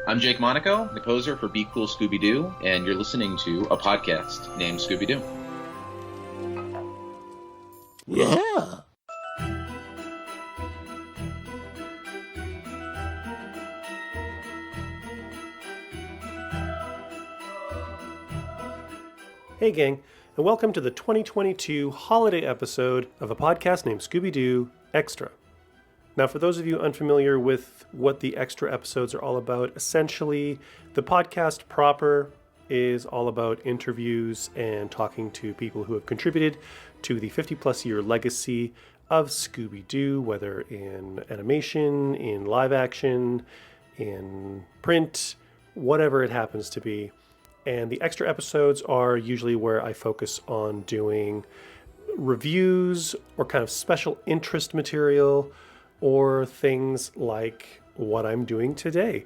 I'm Jake Monaco, the composer for Be Cool Scooby-Doo, and you're listening to a podcast named Scooby-Doo. Yeah. Hey gang, and welcome to the 2022 holiday episode of a podcast named Scooby-Doo Extra. Now, for those of you unfamiliar with what the extra episodes are all about, essentially the podcast proper is all about interviews and talking to people who have contributed to the 50-plus year legacy of Scooby-Doo, whether in animation, in live action, in print, whatever it happens to be. And the extra episodes are usually where I focus on doing reviews or kind of special interest material or things like what I'm doing today.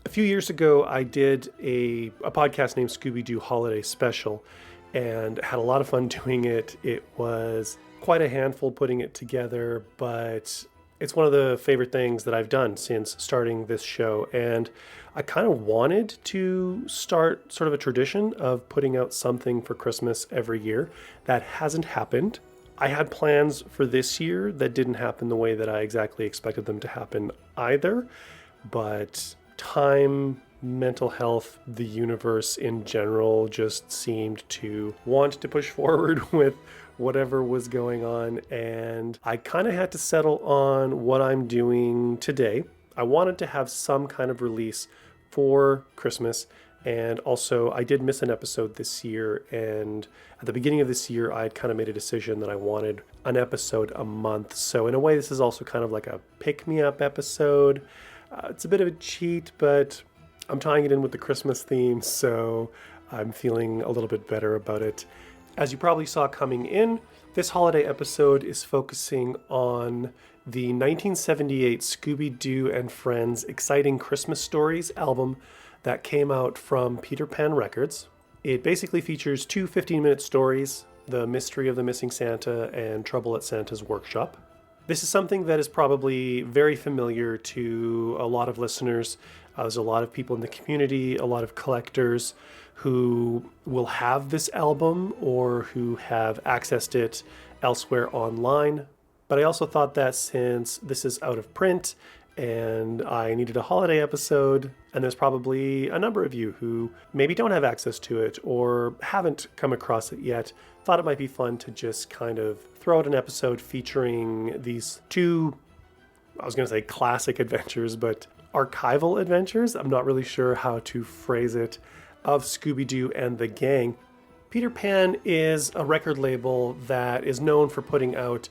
A few years ago, I did a podcast named Scooby-Doo Holiday Special and had a lot of fun doing it. It was quite a handful putting it together, but it's one of the favorite things that I've done since starting this show. And I kind of wanted to start sort of a tradition of putting out something for Christmas every year. That hasn't happened. I had plans for this year that didn't happen the way that I exactly expected them to happen either. But time, mental health, the universe in general just seemed to want to push forward with whatever was going on. And I kind of had to settle on what I'm doing today. I wanted to have some kind of release for Christmas. And also, I did miss an episode this year, and at the beginning of this year, I had kind of made a decision that I wanted an episode a month. So in a way, this is also kind of like a pick-me-up episode. It's a bit of a cheat, but I'm tying it in with the Christmas theme, so I'm feeling a little bit better about it. As you probably saw coming in, this holiday episode is focusing on the 1978 Scooby-Doo and Friends Exciting Christmas Stories album that came out from Peter Pan Records. It basically features two 15-minute stories, The Mystery of the Missing Santa and Trouble at Santa's Workshop. This is something that is probably very familiar to a lot of listeners. There's a lot of people in the community, a lot of collectors who will have this album or who have accessed it elsewhere online. But I also thought that since this is out of print and I needed a holiday episode, and there's probably a number of you who maybe don't have access to it or haven't come across it yet, thought it might be fun to just kind of throw out an episode featuring these two, I was going to say classic adventures, but archival adventures, I'm not really sure how to phrase it, of Scooby-Doo and the gang. Peter Pan is a record label that is known for putting out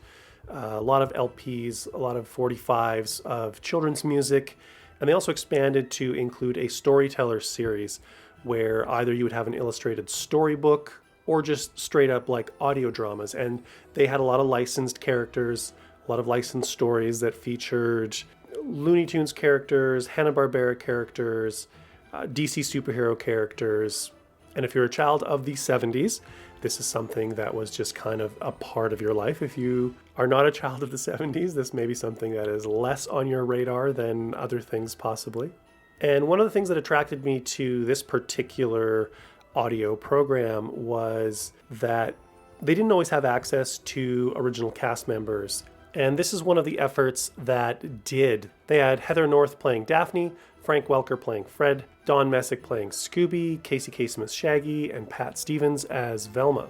a lot of LPs, a lot of 45s of children's music, and they also expanded to include a storyteller series where either you would have an illustrated storybook or just straight up like audio dramas. And they had a lot of licensed characters, a lot of licensed stories that featured Looney Tunes characters, Hanna-Barbera characters, DC superhero characters. And if you're a child of the 70s, this is something that was just kind of a part of your life. If you are not a child of the 70s, this may be something that is less on your radar than other things possibly. And one of the things that attracted me to this particular audio program was that they didn't always have access to original cast members. And this is one of the efforts that did. They had Heather North playing Daphne, Frank Welker playing Fred, Don Messick playing Scooby, Casey Kasem as Shaggy, and Pat Stevens as Velma.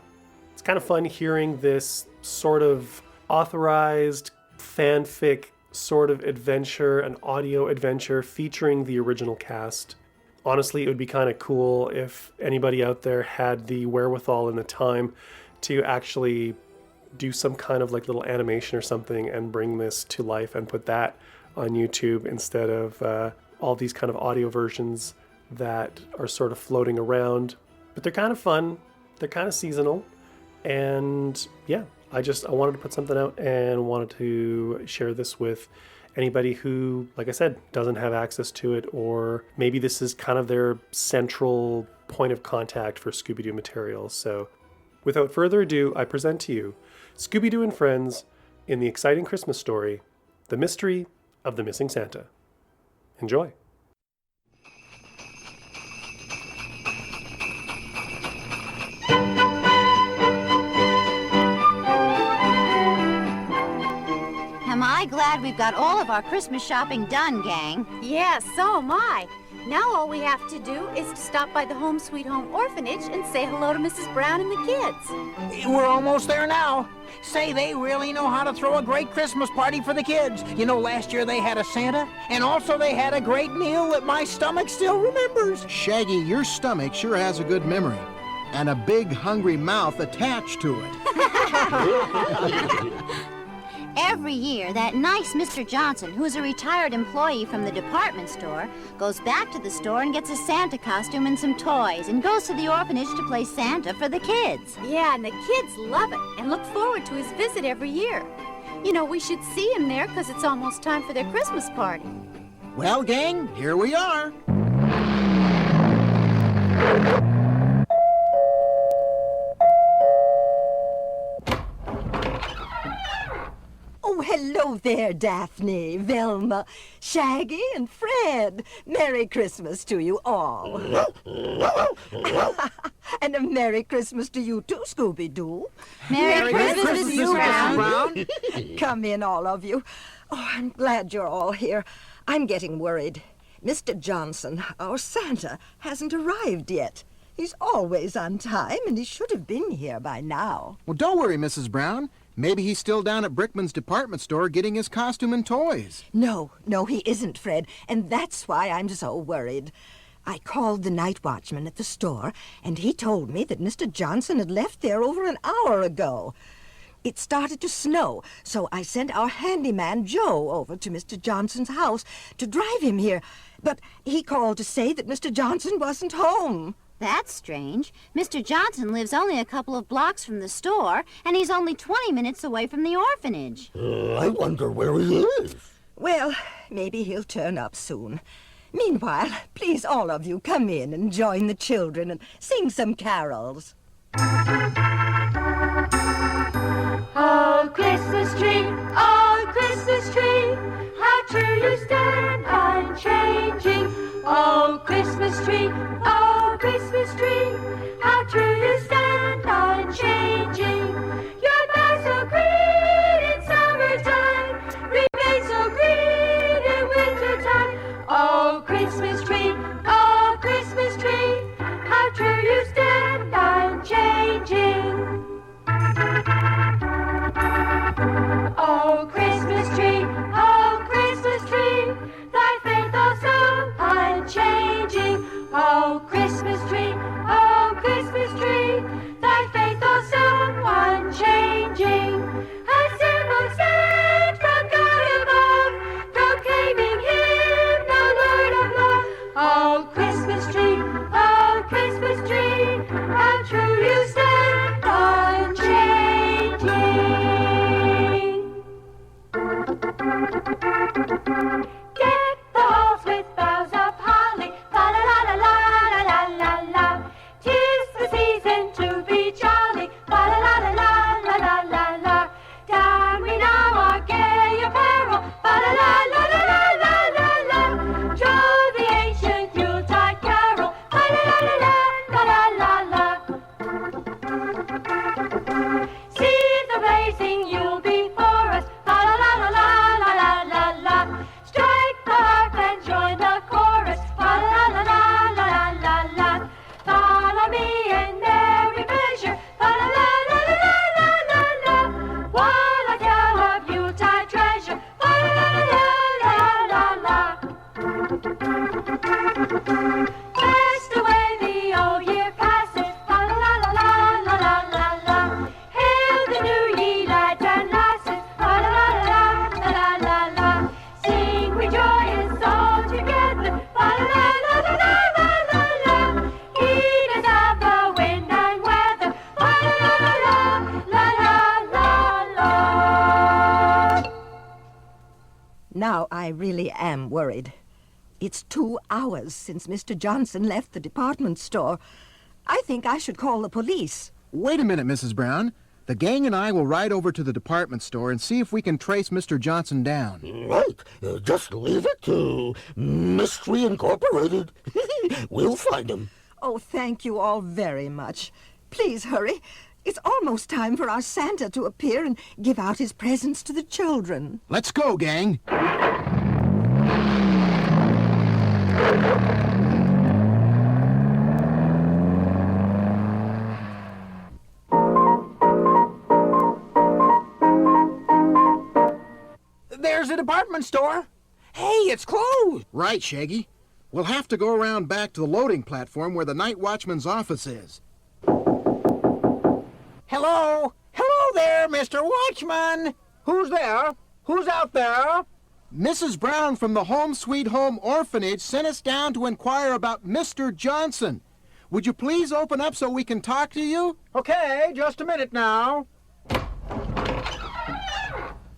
It's kind of fun hearing this sort of authorized fanfic sort of adventure, an audio adventure featuring the original cast. Honestly, it would be kind of cool if anybody out there had the wherewithal and the time to actually do some kind of like little animation or something and bring this to life and put that on YouTube instead of all these kind of audio versions that are sort of floating around. But they're kind of fun, they're kind of seasonal, and yeah, I wanted to put something out and wanted to share this with anybody who, like I said, doesn't have access to it, or maybe this is kind of their central point of contact for Scooby-Doo material. So without further ado, I present to you Scooby-Doo and Friends in the exciting Christmas story, The Mystery of the Missing Santa. Enjoy. glad we've got all of our Christmas shopping done, gang. Yeah, so am I. Now all we have to do is to stop by the Home Sweet Home Orphanage and say hello to Mrs. Brown and the kids. We're almost there now. Say, they really know how to throw a great Christmas party for the kids. You know, last year they had a Santa, and also they had a great meal that my stomach still remembers. Shaggy, your stomach sure has a good memory. And a big, hungry mouth attached to it. Every year, that nice Mr. Johnson, who's a retired employee from the department store, goes back to the store and gets a Santa costume and some toys and goes to the orphanage to play Santa for the kids. Yeah, and the kids love it and look forward to his visit every year. You know, we should see him there because it's almost time for their Christmas party. Well, gang, here we are. Oh, hello there, Daphne, Velma, Shaggy, and Fred. Merry Christmas to you all. And a Merry Christmas to you too, Scooby-Doo. Merry Christmas, Mrs. Brown. Come in, all of you. Oh, I'm glad you're all here. I'm getting worried. Mr. Johnson, our Santa, hasn't arrived yet. He's always on time, and he should have been here by now. Well, don't worry, Mrs. Brown. Maybe he's still down at Brickman's department store getting his costume and toys. No, he isn't, Fred, and that's why I'm so worried. I called the night watchman at the store, and he told me that Mr. Johnson had left there over an hour ago. It started to snow, so I sent our handyman, Joe, over to Mr. Johnson's house to drive him here. But he called to say that Mr. Johnson wasn't home. That's strange. Mr. Johnson lives only a couple of blocks from the store, and he's only 20 minutes away from the orphanage. I wonder where he is. Well, maybe he'll turn up soon. Meanwhile, please all of you come in and join the children and sing some carols. Oh, Christmas tree, how true you stand, unchanging. Oh, Christmas tree, how true you stand, unchanging. Your boughs so green in summertime, remain so green in wintertime. Oh, Christmas tree, how true you stand, unchanging. Oh, Christmas tree, thy faith also unchanging. Oh, Christmas tree, thy faith also unchanging. A symbol sent from God above, proclaiming him the Lord of love. Oh, Christmas tree, how true you stand, unchanging. Deck the halls with boughs of holly, fa la la la la la la la. 'Tis the season to be jolly, fa la la la la la la la. Down we now our gay apparel, fa la la la la la la la. Joe the ancient Yuletide carol, fa la la la la la la. See the blazing Yule before us, fa la la la la la la la. Strike the harp and join the chorus, fa la la la la la la. Follow me in merry measure, fa la la la la la la. While I tell of Yuletide treasure, fa la la la la la. Cast away the old year passes, fa la la la la la la la. Hail the new ye lads and lasses, fa la la la la la la. Sing we joyous all together, fa la la la la la la la. Heed us of the wind and weather, fa la la la la la la. Now I really am worried. It's 2 hours since Mr. Johnson left the department store. I think I should call the police. Wait a minute, Mrs. Brown. The gang and I will ride over to the department store and see if we can trace Mr. Johnson down. Right. Just leave it to Mystery Incorporated. We'll find him. Oh, thank you all very much. Please hurry. It's almost time for our Santa to appear and give out his presents to the children. Let's go, gang. There's the department store. Hey, it's closed. Right, Shaggy. We'll have to go around back to the loading platform where the night watchman's office is. Hello? Hello there, Mr. Watchman. Who's there? Who's out there? Mrs. Brown from the Home Sweet Home Orphanage sent us down to inquire about Mr. Johnson. Would you please open up so we can talk to you? Okay, just a minute now.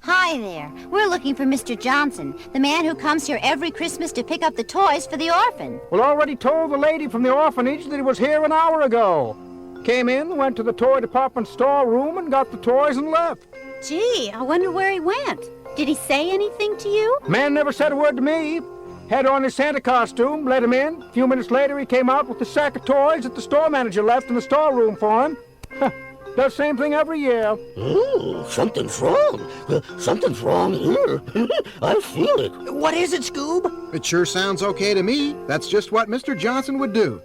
Hi there. We're looking for Mr. Johnson, the man who comes here every Christmas to pick up the toys for the orphan. Well, already told the lady from the orphanage that he was here an hour ago. Came in, went to the toy department store room, and got the toys and left. Gee, I wonder where he went. Did he say anything to you? Man never said a word to me. Had on his Santa costume, let him in. A few minutes later, he came out with the sack of toys that the store manager left in the storeroom for him. Does the same thing every year. Oh, something's wrong. Something's wrong here. I feel it. What is it, Scoob? It sure sounds okay to me. That's just what Mr. Johnson would do.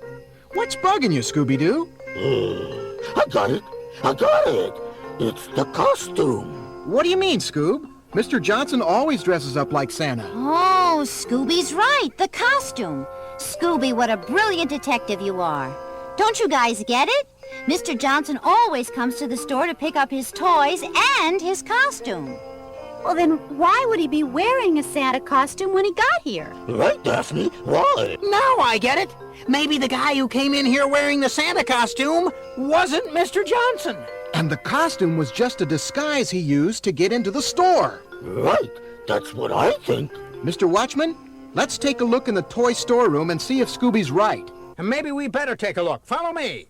What's bugging you, Scooby-Doo? I got it. I got it. It's the costume. What do you mean, Scoob? Mr. Johnson always dresses up like Santa. Oh, Scooby's right, the costume. Scooby, what a brilliant detective you are. Don't you guys get it? Mr. Johnson always comes to the store to pick up his toys and his costume. Well, then why would he be wearing a Santa costume when he got here? Right, Daphne? Why? Now I get it. Maybe the guy who came in here wearing the Santa costume wasn't Mr. Johnson. And the costume was just a disguise he used to get into the store. Right. That's what I think. Mr. Watchman, let's take a look in the toy storeroom and see if Scooby's right. And maybe we better take a look. Follow me.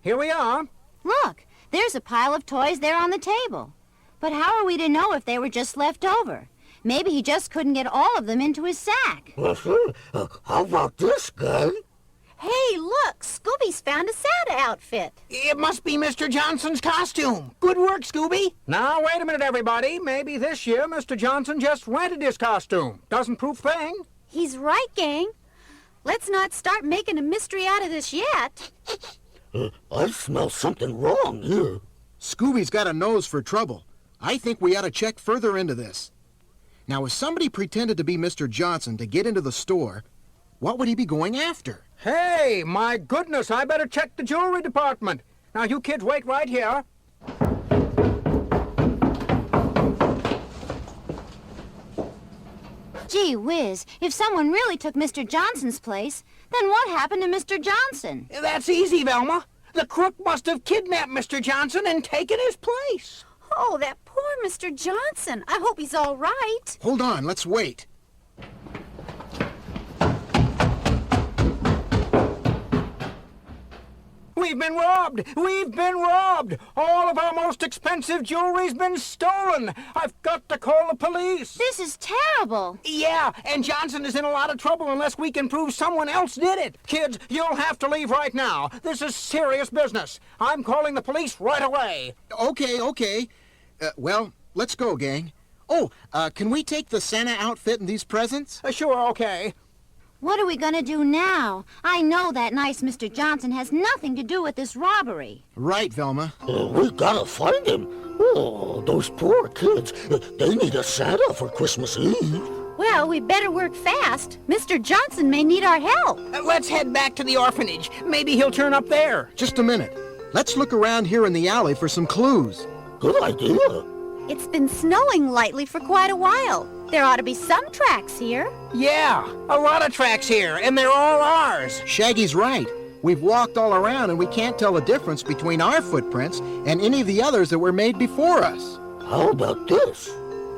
Here we are. Look, there's a pile of toys there on the table. But how are we to know if they were just left over? Maybe he just couldn't get all of them into his sack. How about this guy? Hey, look, Scooby's found a Santa outfit. It must be Mr. Johnson's costume. Good work, Scooby. Now, wait a minute, everybody. Maybe this year Mr. Johnson just rented his costume. Doesn't prove thing. He's right, gang. Let's not start making a mystery out of this yet. I smell something wrong here. Scooby's got a nose for trouble. I think we ought to check further into this. Now, if somebody pretended to be Mr. Johnson to get into the store, what would he be going after? Hey, my goodness, I better check the jewelry department. Now, you kids wait right here. Gee whiz, if someone really took Mr. Johnson's place, then what happened to Mr. Johnson? That's easy, Velma. The crook must have kidnapped Mr. Johnson and taken his place. Oh, that poor Mr. Johnson. I hope he's all right. Hold on, let's wait. We've been robbed! We've been robbed! All of our most expensive jewelry's been stolen! I've got to call the police! This is terrible. Yeah, and Johnson is in a lot of trouble unless we can prove someone else did it. Kids, you'll have to leave right now. This is serious business. I'm calling the police right away. Okay. Well, let's go, gang. Oh, can we take the Santa outfit and these presents? Sure, okay. What are we going to do now? I know that nice Mr. Johnson has nothing to do with this robbery. Right, Velma. We gotta find him. Oh, those poor kids. They need a Santa for Christmas Eve. Well, we better work fast. Mr. Johnson may need our help. Let's head back to the orphanage. Maybe he'll turn up there. Just a minute. Let's look around here in the alley for some clues. Good idea. It's been snowing lightly for quite a while. There ought to be some tracks here. Yeah, a lot of tracks here, and they're all ours. Shaggy's right. We've walked all around and we can't tell the difference between our footprints and any of the others that were made before us. How about this?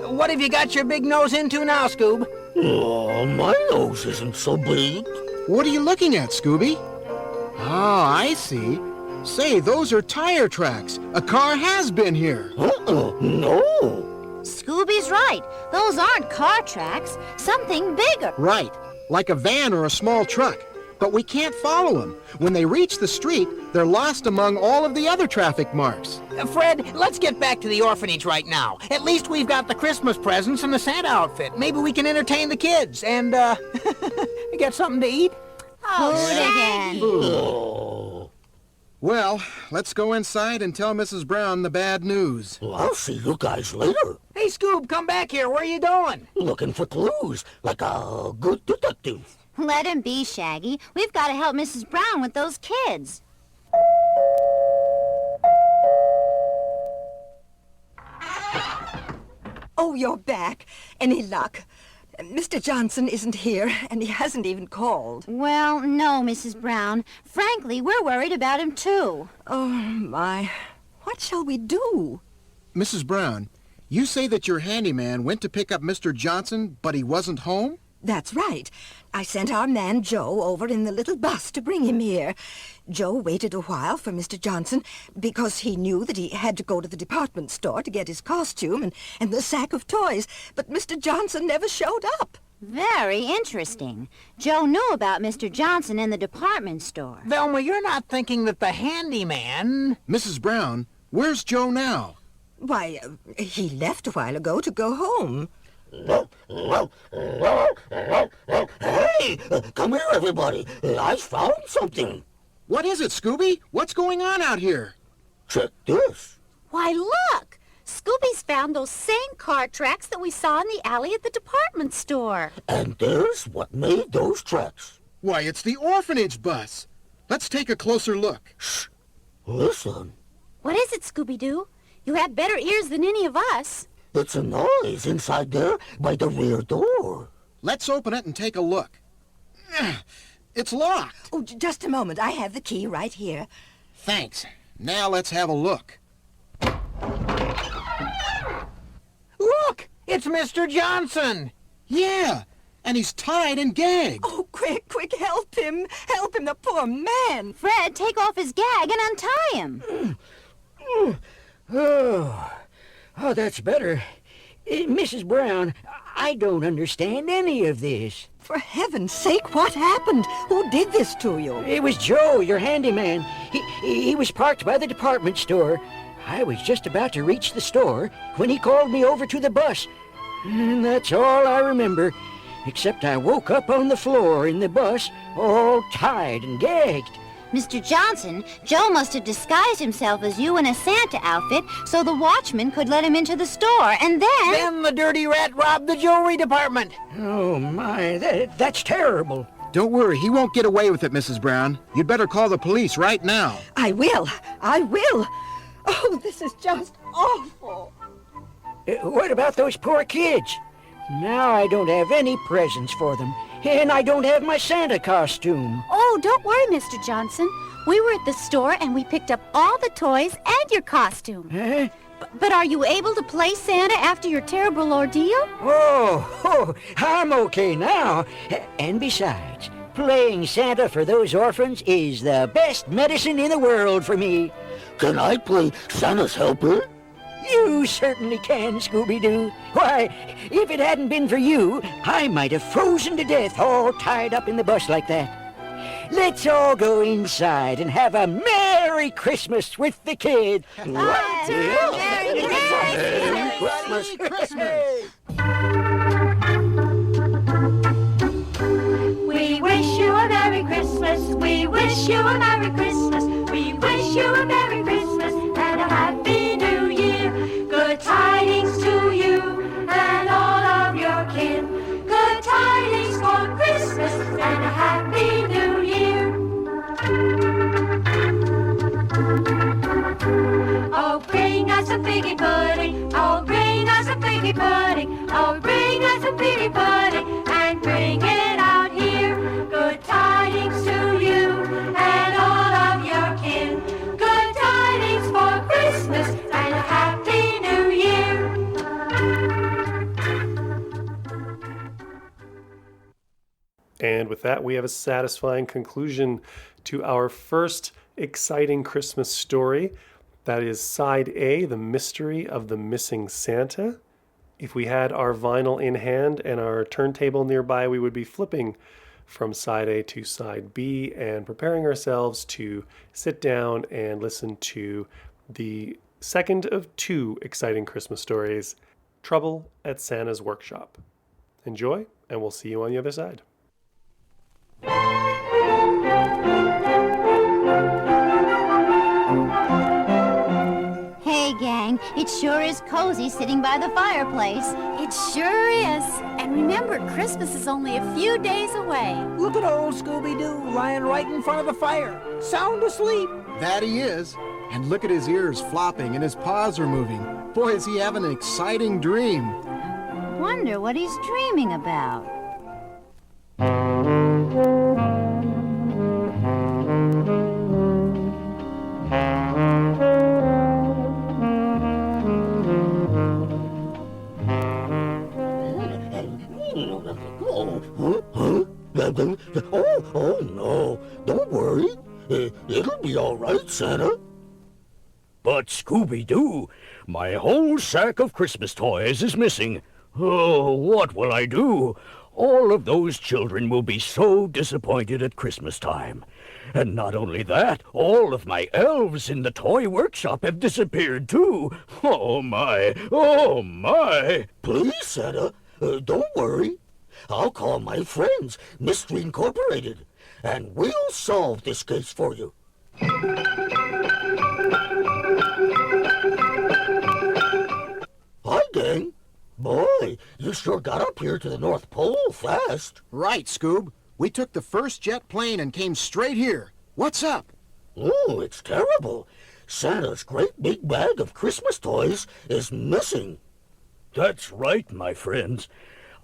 What have you got your big nose into now, Scoob? Oh, my nose isn't so big. What are you looking at, Scooby? Oh, I see. Say, those are tire tracks. A car has been here. No. Scooby's right. Those aren't car tracks. Something bigger. Right, like a van or a small truck. But we can't follow them. When they reach the street, they're lost among all of the other traffic marks. Fred, let's get back to the orphanage right now. At least we've got the Christmas presents and the Santa outfit. Maybe we can entertain the kids and, get something to eat. Hooligan. Oh. Well, let's go inside and tell Mrs. Brown the bad news. Well, I'll see you guys later. Hey, Scoob, come back here. Where are you going? Looking for clues, like a good detective. Let him be, Shaggy. We've got to help Mrs. Brown with those kids. Oh, you're back. Any luck? Mr. Johnson isn't here, and he hasn't even called. Well, no, Mrs. Brown. Frankly, we're worried about him, too. Oh, my. What shall we do? Mrs. Brown, you say that your handyman went to pick up Mr. Johnson, but he wasn't home? That's right. I sent our man Joe over in the little bus to bring him here. Joe waited a while for Mr. Johnson because he knew that he had to go to the department store to get his costume and the sack of toys, but Mr. Johnson never showed up. Very interesting. Joe knew about Mr. Johnson in the department store. Velma, you're not thinking that the handyman... Mrs. Brown, where's Joe now? Why, he left a while ago to go home. Hey, come here, everybody. I found something. What is it, Scooby? What's going on out here? Check this. Why, look! Scooby's found those same car tracks that we saw in the alley at the department store. And there's what made those tracks. Why, it's the orphanage bus. Let's take a closer look. Shh. Listen. What is it, Scooby-Doo? You have better ears than any of us. It's a noise inside there by the rear door. Let's open it and take a look. It's locked. Oh, just a moment. I have the key right here. Thanks. Now let's have a look. Look! It's Mr. Johnson! Yeah, and he's tied and gagged. Oh, quick, help him. Help him, the poor man. Fred, take off his gag and untie him. Oh, that's better. Mrs. Brown, I don't understand any of this. For heaven's sake, what happened? Who did this to you? It was Joe, your handyman. He was parked by the department store. I was just about to reach the store when he called me over to the bus. And that's all I remember, except I woke up on the floor in the bus, all tied and gagged. Mr. Johnson, Joe must have disguised himself as you in a Santa outfit so the watchman could let him into the store, and then... Then the dirty rat robbed the jewelry department. Oh, my, that's terrible. Don't worry, he won't get away with it, Mrs. Brown. You'd better call the police right now. I will. Oh, this is just awful. What about those poor kids? Now I don't have any presents for them, and I don't have my Santa costume. Oh, don't worry, Mr. Johnson. We were at the store and we picked up all the toys and your costume. Huh? But are you able to play Santa after your terrible ordeal? Oh, I'm okay now. And besides, playing Santa for those orphans is the best medicine in the world for me. Can I play Santa's helper? You certainly can, Scooby-Doo. Why, if it hadn't been for you, I might have frozen to death all tied up in the bus like that. Let's all go inside and have a Merry Christmas with the kid. Merry Merry Christmas! We wish you a Merry Christmas. We wish you a Merry Christmas. We wish you a Merry Christmas and a Happy New Year. Good tidings to you and all of your kin. Good tidings for Christmas and a Happy New Year. Oh, bring us a figgy pudding. Oh, bring us a figgy pudding. Oh, bring us a figgy pudding and bring it out here. Good tidings to you and all of your kin. Good tidings for Christmas and a Happy New Year. And with that, we have a satisfying conclusion to our first exciting Christmas story. That is Side A, The Mystery of the Missing Santa. If we had our vinyl in hand and our turntable nearby, we would be flipping from Side A to Side B and preparing ourselves to sit down and listen to the second of two exciting Christmas stories, Trouble at Santa's Workshop. Enjoy, and we'll see you on the other side. Hey, gang, it sure is cozy sitting by the fireplace. It sure is. And remember, Christmas is only a few days away. Look at old Scooby-Doo lying right in front of the fire, sound asleep. That he is. And look at his ears flopping and his paws are moving. Boy, is he having an exciting dream. Wonder what he's dreaming about. Oh, no. Don't worry. It'll be all right, Santa. But Scooby-Doo, my whole sack of Christmas toys is missing. Oh, what will I do? All of those children will be so disappointed at Christmas time. And not only that, all of my elves in the toy workshop have disappeared too. Oh my, oh my. Please, Santa, don't worry. I'll call my friends, Mystery Incorporated, and we'll solve this case for you. Hi, gang. Boy, you sure got up here to the North Pole fast. Right, Scoob. We took the first jet plane and came straight here. What's up? Oh, it's terrible. Santa's great big bag of Christmas toys is missing. That's right, my friends.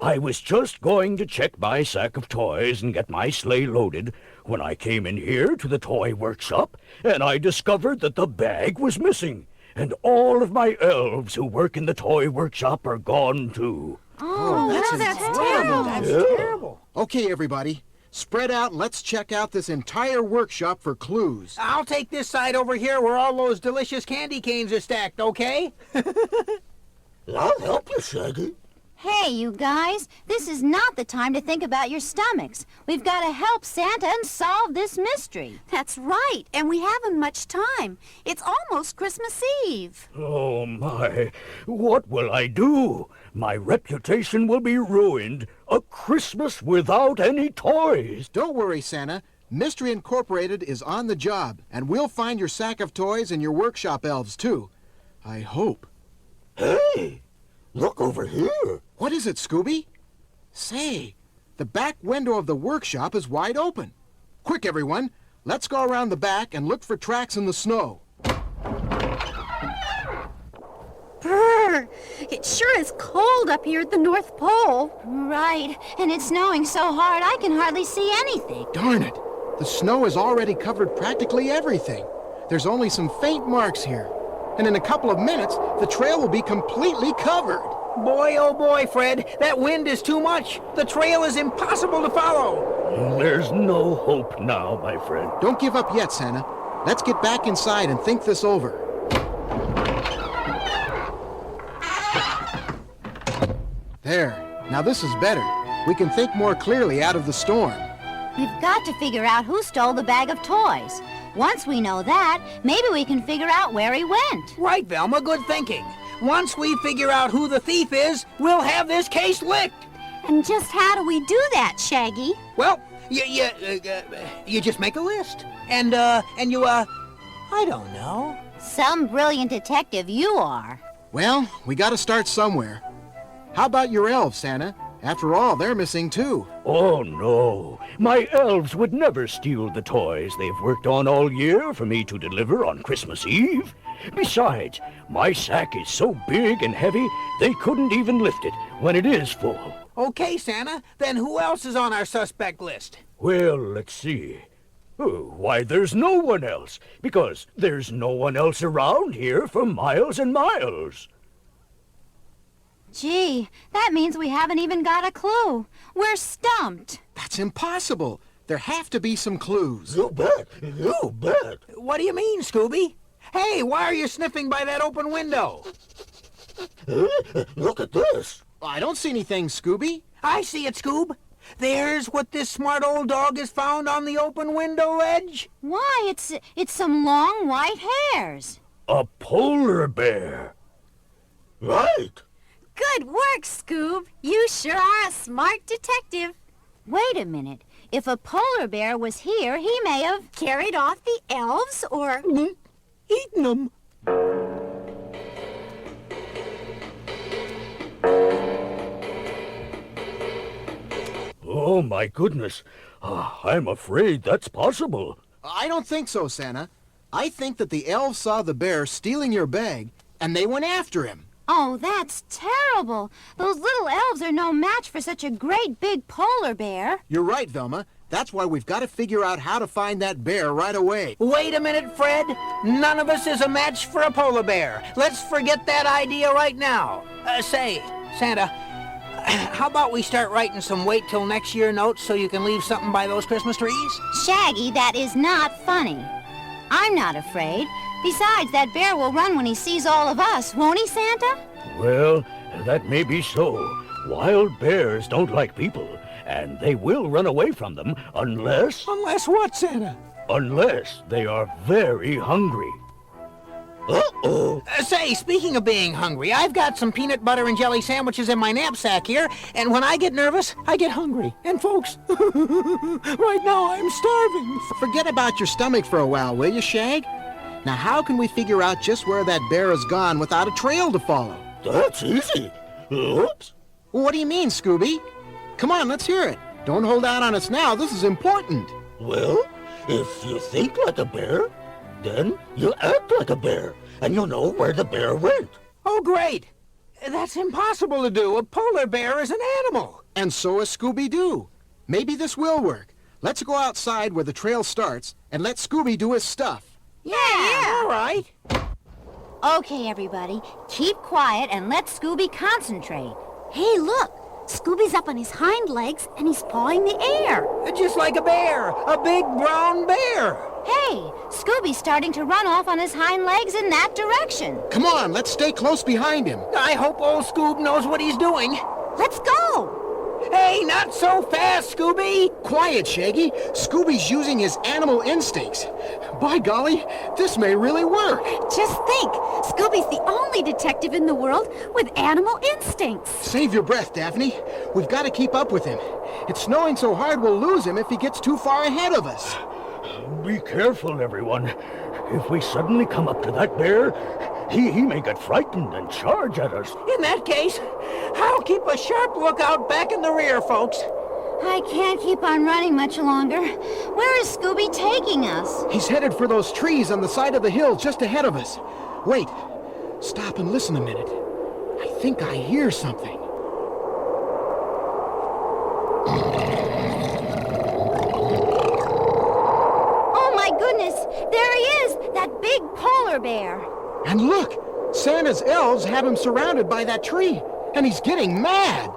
I was just going to check my sack of toys and get my sleigh loaded when I came in here to the toy workshop, and I discovered that the bag was missing, and all of my elves who work in the toy workshop are gone too. Oh, that's terrible. That's terrible. Okay, everybody. Spread out and let's check out this entire workshop for clues. I'll take this side over here where all those delicious candy canes are stacked, okay? I'll help you, Shaggy. Hey, you guys, this is not the time to think about your stomachs. We've got to help Santa and solve this mystery. That's right, and we haven't much time. It's almost Christmas Eve. Oh my, what will I do? My reputation will be ruined. A Christmas without any toys. Don't worry, Santa. Mystery Incorporated is on the job, and we'll find your sack of toys and your workshop elves, too. I hope. Hey, look over here. What is it, Scooby? Say, the back window of the workshop is wide open. Quick, everyone. Let's go around the back and look for tracks in the snow. Brr! It sure is cold up here at the North Pole. Right, and it's snowing so hard I can hardly see anything. Darn it. The snow has already covered practically everything. There's only some faint marks here. And in a couple of minutes, the trail will be completely covered. Boy, oh boy, Fred, that wind is too much. The trail is impossible to follow. There's no hope now, my friend. Don't give up yet, Santa. Let's get back inside and think this over. There. Now this is better. We can think more clearly out of the storm. We've got to figure out who stole the bag of toys. Once we know that, maybe we can figure out where he went. Right, Velma, good thinking. Once we figure out who the thief is, we'll have this case licked. And just how do we do that, Shaggy? Well, you just make a list. And you, I don't know. Some brilliant detective you are. Well, we gotta start somewhere. How about your elves, Santa? After all, they're missing too. Oh, no. My elves would never steal the toys they've worked on all year for me to deliver on Christmas Eve. Besides, my sack is so big and heavy, they couldn't even lift it when it is full. Okay, Santa, then who else is on our suspect list? Well, let's see. Oh, why, there's no one else, because there's no one else around here for miles and miles. Gee, that means we haven't even got a clue. We're stumped. That's impossible. There have to be some clues. You bet. You bet. What do you mean, Scooby? Hey, why are you sniffing by that open window? Look at this. I don't see anything, Scooby. I see it, Scoob. There's what this smart old dog has found on the open window ledge. Why, it's some long white hairs. A polar bear. Right. Good work, Scoob. You sure are a smart detective. Wait a minute. If a polar bear was here, he may have... Carried off the elves or... Eating them. Oh, my goodness. I'm afraid that's possible. I don't think so, Santa. I think that the elves saw the bear stealing your bag, and they went after him. Oh, that's terrible. Those little elves are no match for such a great big polar bear. You're right, Velma. That's why we've got to figure out how to find that bear right away. Wait a minute, Fred. None of us is a match for a polar bear. Let's forget that idea right now. Say, Santa, how about we start writing some wait till next year notes so you can leave something by those Christmas trees? Shaggy, that is not funny. I'm not afraid. Besides, that bear will run when he sees all of us, won't he, Santa? Well, that may be so. Wild bears don't like people, and they will run away from them unless... Unless what, Santa? Unless they are very hungry. Uh-oh. Say, speaking of being hungry, I've got some peanut butter and jelly sandwiches in my knapsack here, and when I get nervous, I get hungry. And folks, right now I'm starving. Forget about your stomach for a while, will you, Shag? Now, how can we figure out just where that bear has gone without a trail to follow? That's easy. Oops. What do you mean, Scooby? Come on, let's hear it. Don't hold out on us now. This is important. Well, if you think like a bear, then you act like a bear, and you'll know where the bear went. Oh, great. That's impossible to do. A polar bear is an animal. And so is Scooby-Doo. Maybe this will work. Let's go outside where the trail starts and let Scooby do his stuff. Yeah. All right. Okay, everybody, keep quiet and let Scooby concentrate. Hey, look. Scooby's up on his hind legs and he's pawing the air. Just like a bear. A big brown bear. Hey, Scooby's starting to run off on his hind legs in that direction. Come on, let's stay close behind him. I hope old Scoob knows what he's doing. Let's go. Hey, not so fast, Scooby! Quiet, Shaggy. Scooby's using his animal instincts. By golly, this may really work. Just think, Scooby's the only detective in the world with animal instincts. Save your breath, Daphne. We've got to keep up with him. It's snowing so hard we'll lose him if he gets too far ahead of us. Be careful, everyone. If we suddenly come up to that bear, he may get frightened and charge at us. In that case, I'll keep a sharp lookout back in the rear, folks. I can't keep on running much longer. Where is Scooby taking us? He's headed for those trees on the side of the hill just ahead of us. Wait. Stop and listen a minute. I think I hear something. Oh my goodness! There he is! That big polar bear! And look! Santa's elves have him surrounded by that tree, and he's getting mad!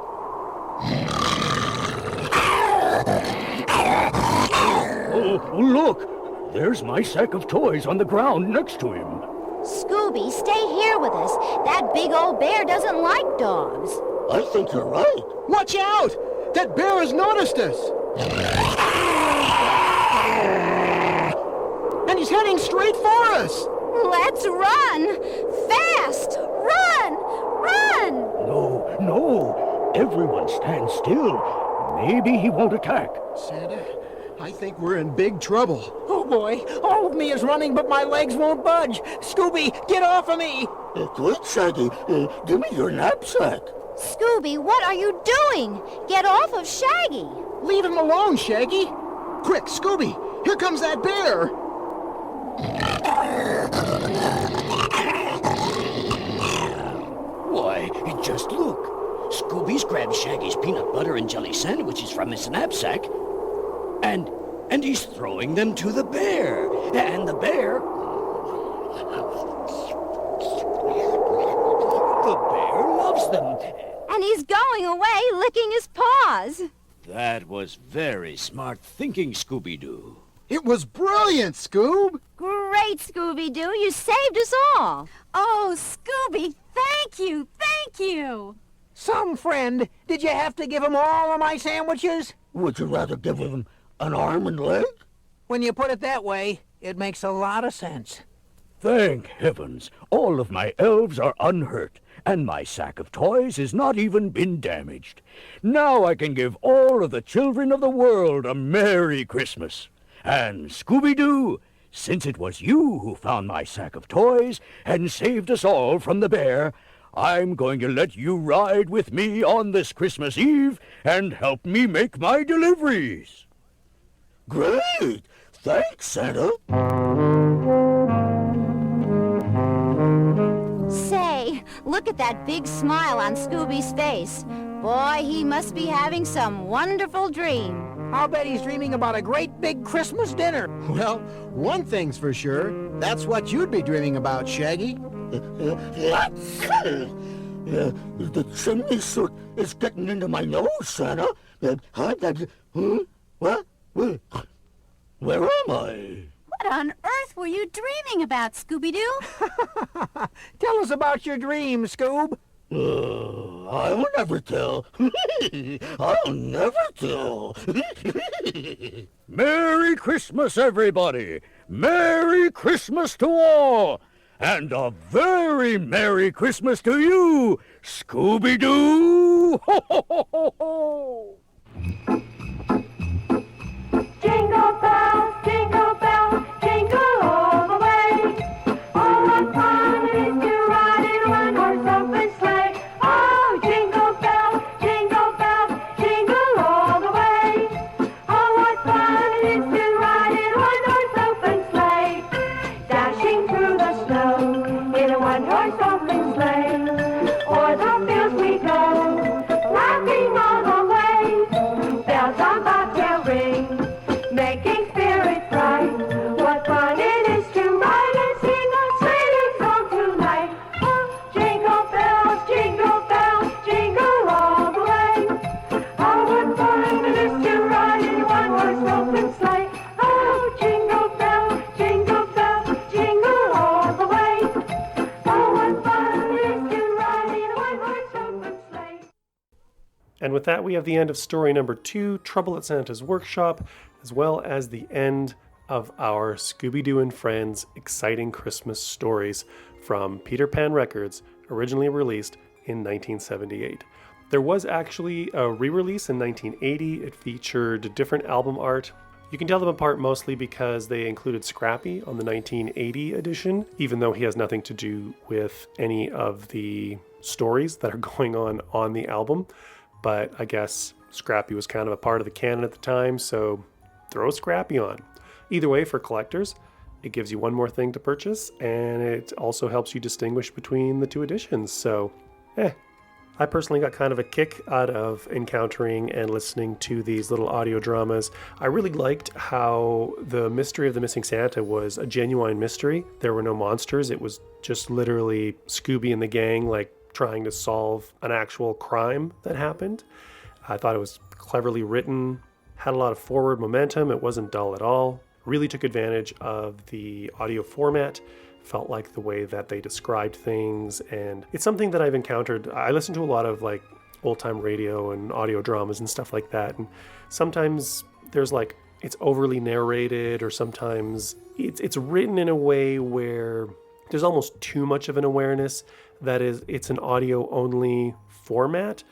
Oh, look! There's my sack of toys on the ground next to him. Scooby, stay here with us. That big old bear doesn't like dogs. I think you're right. Watch out! That bear has noticed us! And he's heading straight for us! Let's run! Fast! Run! Run! No! Everyone stand still. Maybe he won't attack. Santa, I think we're in big trouble. Oh boy, all of me is running, but my legs won't budge. Scooby, get off of me! Quick, Shaggy. Give me your knapsack. Scooby, what are you doing? Get off of Shaggy! Leave him alone, Shaggy! Quick, Scooby! Here comes that bear! Why, just look. Scooby's grabbed Shaggy's peanut butter and jelly sandwiches from his knapsack, and he's throwing them to the bear. And the bear... The bear loves them. And he's going away licking his paws. That was was very smart thinking, Scooby-Doo. It was brilliant, Scoob! Great, Scooby-Doo. You saved us all. Oh, Scooby, thank you, thank you. Some friend, did you have to give him all of my sandwiches? Would you rather give him an arm and leg? When you put it that way, it makes a lot of sense. Thank heavens, all of my elves are unhurt, and my sack of toys has not even been damaged. Now I can give all of the children of the world a Merry Christmas. And Scooby-Doo, since it was you who found my sack of toys and saved us all from the bear, I'm going to let you ride with me on this Christmas Eve and help me make my deliveries. Great! Thanks, Santa. Say, look at that big smile on Scooby's face. Boy, he must be having some wonderful dream. I'll bet he's dreaming about a great big Christmas dinner. Well, one thing's for sure. That's what you'd be dreaming about, Shaggy. The chimney soot is getting into my nose, Santa. What? Where am I? What on earth were you dreaming about, Scooby-Doo? Tell us about your dream, Scoob. I'll never tell. I'll never tell. Merry Christmas, everybody! Merry Christmas to all! And a very Merry Christmas to you, Scooby-Doo! Ho, ho, ho, ho, ho! Jingle bells, jingle all the way. Oh, what fun it is to ride in a one-horse open sleigh. Oh, jingle bells, jingle all the way. Oh, what fun it is to ride in a one-horse open sleigh. Dashing through the snow in a one-horse open sleigh. O'er the fields we go, laughing all the way. Bells on bobtail ring, making spirits bright. What fun it is to ride and sing a sleighing song tonight. Oh, jingle bells, jingle all the way. Oh, what fun it is to ride in a one-horse open sleigh. Oh, jingle bells, jingle all the way. Oh, what fun it is to ride in a one-horse open sleigh. And with that, we have the end of story number 2, Trouble at Santa's Workshop, as well as the end of our Scooby-Doo and Friends exciting Christmas stories from Peter Pan Records, originally released in 1978. There was actually a re-release in 1980. It featured different album art. You can tell them apart mostly because they included Scrappy on the 1980 edition, even though he has nothing to do with any of the stories that are going on the album. But I guess Scrappy was kind of a part of the canon at the time, so throw Scrappy on. Either way, for collectors, it gives you one more thing to purchase, and it also helps you distinguish between the two editions. So, I personally got kind of a kick out of encountering and listening to these little audio dramas. I really liked how the mystery of the missing Santa was a genuine mystery. There were no monsters. It was just literally Scooby and the gang, like, trying to solve an actual crime that happened. I thought it was cleverly written, had a lot of forward momentum. It wasn't dull at all. Really took advantage of the audio format. Felt like the way that they described things, and it's something that I've encountered. I listen to a lot of like old-time radio and audio dramas and stuff like that, and sometimes there's like it's overly narrated, or sometimes it's written in a way where there's almost too much of an awareness that it's an audio-only format,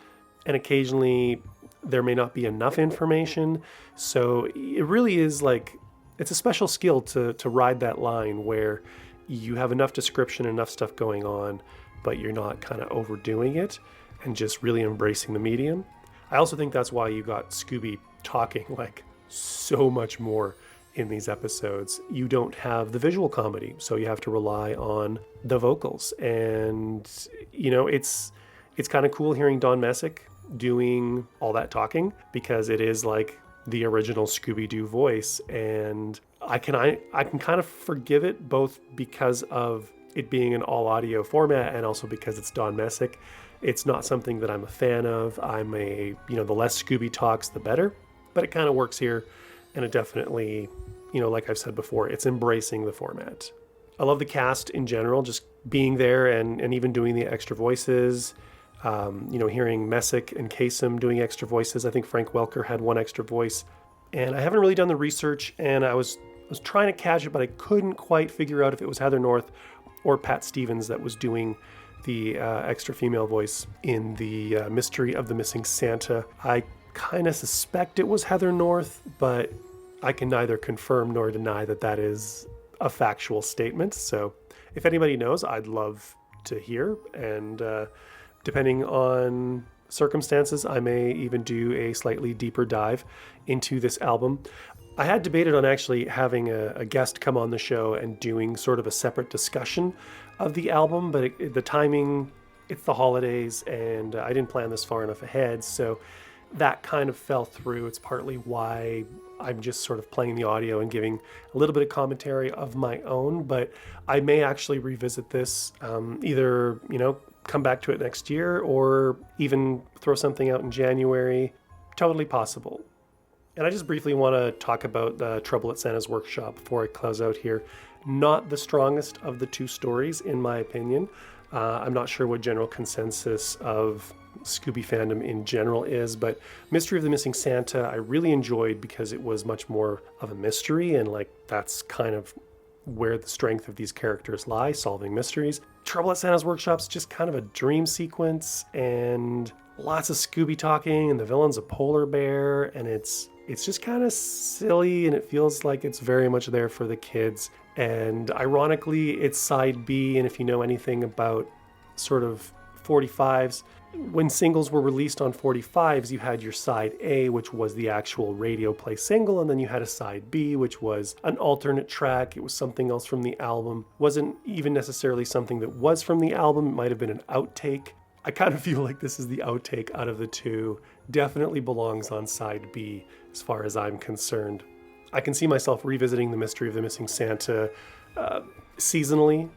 and occasionally there may not be enough information. So it really is like, it's a special skill to ride that line where you have enough description, enough stuff going on, but you're not kind of overdoing it and just really embracing the medium. I also think that's why you got Scooby talking like so much more in these episodes. You don't have the visual comedy, so you have to rely on the vocals. And, you know, it's kind of cool hearing Don Messick doing all that talking, because it is like the original Scooby-Doo voice, and I can kind of forgive it, both because of it being an all audio format and also because it's Don Messick. It's not something that I'm a fan of. The less Scooby talks, the better. but it kind of works here, and it definitely, like I've said before, it's embracing the format. I love the cast in general, just being there and even doing the extra voices. Hearing Messick and Kasem doing extra voices. I think Frank Welker had one extra voice. And I haven't really done the research, and I was trying to catch it, but I couldn't quite figure out if it was Heather North or Pat Stevens that was doing the extra female voice in the Mystery of the Missing Santa. I kind of suspect it was Heather North, but I can neither confirm nor deny that is a factual statement. So if anybody knows, I'd love to hear, and depending on circumstances, I may even do a slightly deeper dive into this album. I had debated on actually having a guest come on the show and doing sort of a separate discussion of the album, but the timing, it's the holidays, and I didn't plan this far enough ahead, so that kind of fell through. It's partly why I'm just sort of playing the audio and giving a little bit of commentary of my own, but I may actually revisit this, either, come back to it next year or even throw something out in January. Totally possible. And I just briefly want to talk about Trouble at Santa's Workshop before I close out here. Not the strongest of the two stories, in my opinion. I'm not sure what general consensus of Scooby fandom in general is, but Mystery of the Missing Santa I really enjoyed because it was much more of a mystery, and that's kind of where the strength of these characters lie, solving mysteries. Trouble at Santa's Workshop's just kind of a dream sequence and lots of Scooby talking, and the villain's a polar bear, and it's just kind of silly, and it feels like it's very much there for the kids. And ironically, it's side B, and if you know anything about sort of 45s, when singles were released on 45s, you had your side A, which was the actual radio play single, and then you had a side B, which was an alternate track. It was something else from the album. Wasn't even necessarily something that was from the album. It might have been an outtake. I kind of feel like this is the outtake out of the two. Definitely belongs on side B as far as I'm concerned. I can see myself revisiting The Mystery of the Missing Santa seasonally.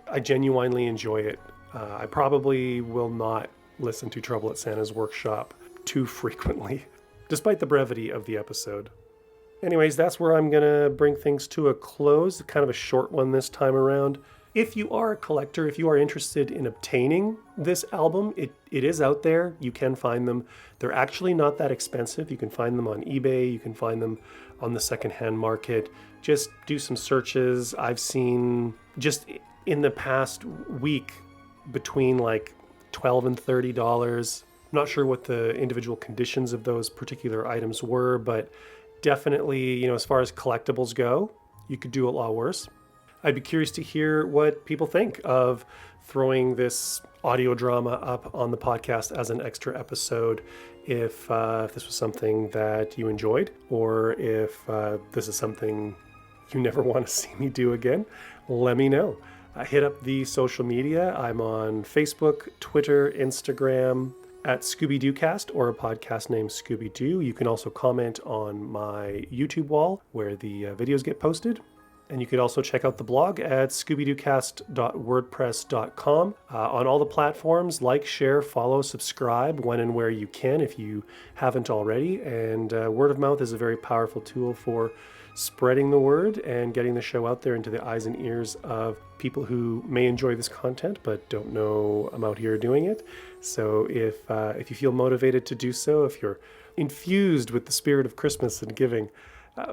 I genuinely enjoy it. I probably will not listen to Trouble at Santa's Workshop too frequently, despite the brevity of the episode. Anyways, that's where I'm going to bring things to a close. Kind of a short one this time around. If you are a collector, if you are interested in obtaining this album, it is out there. You can find them. They're actually not that expensive. You can find them on eBay. You can find them on the secondhand market. Just do some searches. I've seen just in the past week between $12 and $30. I'm not sure what the individual conditions of those particular items were, but definitely, as far as collectibles go, you could do a lot worse. I'd be curious to hear what people think of throwing this audio drama up on the podcast as an extra episode, if this was something that you enjoyed, or if this is something you never want to see me do again. Let me know. Hit up the social media. I'm on Facebook, Twitter, Instagram, at Scooby-Doo-cast, or a podcast named Scooby-Doo. You can also comment on my YouTube wall where the videos get posted. And you could also check out the blog at scoobydoocast.wordpress.com. On all the platforms, like, share, follow, subscribe when and where you can if you haven't already. And word of mouth is a very powerful tool for spreading the word and getting the show out there into the eyes and ears of people who may enjoy this content but don't know I'm out here doing it. So if you feel motivated to do so, if you're infused with the spirit of Christmas and giving,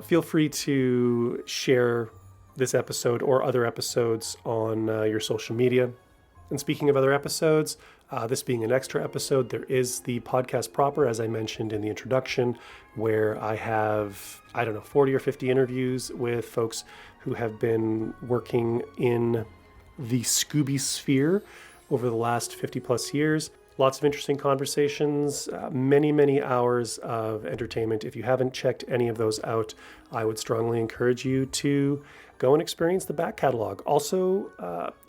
feel free to share this episode or other episodes on your social media. And speaking of other episodes, this being an extra episode, there is the podcast proper, as I mentioned in the introduction, where I have, 40 or 50 interviews with folks who have been working in the Scooby sphere over the last 50 plus years. Lots of interesting conversations, many, many hours of entertainment. If you haven't checked any of those out, I would strongly encourage you to go and experience the back catalog. Also,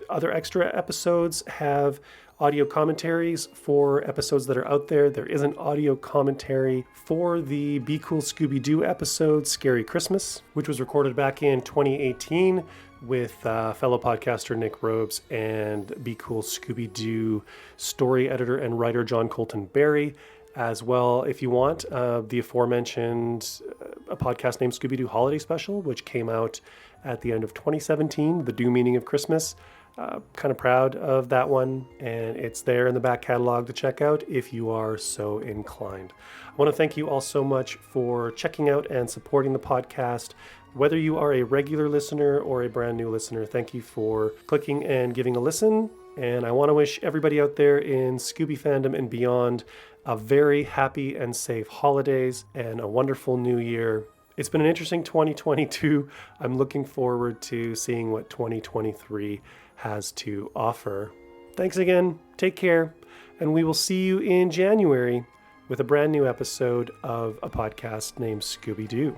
other extra episodes have audio commentaries for episodes that are out there. There is an audio commentary for the Be Cool Scooby-Doo episode, Scary Christmas, which was recorded back in 2018 with fellow podcaster Nick Robes and Be Cool Scooby-Doo story editor and writer John Colton Berry. As well, if you want, the aforementioned a podcast named Scooby-Doo Holiday Special, which came out at the end of 2017, The Due Meaning of Christmas. Kind of proud of that one, and it's there in the back catalog to check out if you are so inclined. I want to thank you all so much for checking out and supporting the podcast. Whether you are a regular listener or a brand new listener, thank you for clicking and giving a listen. And I want to wish everybody out there in Scooby fandom and beyond a very happy and safe holidays and a wonderful new year. It's been an interesting 2022. I'm looking forward to seeing what 2023 has to offer. Thanks again. Take care. And we will see you in January with a brand new episode of a podcast named Scooby-Doo.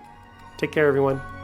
Take care, everyone.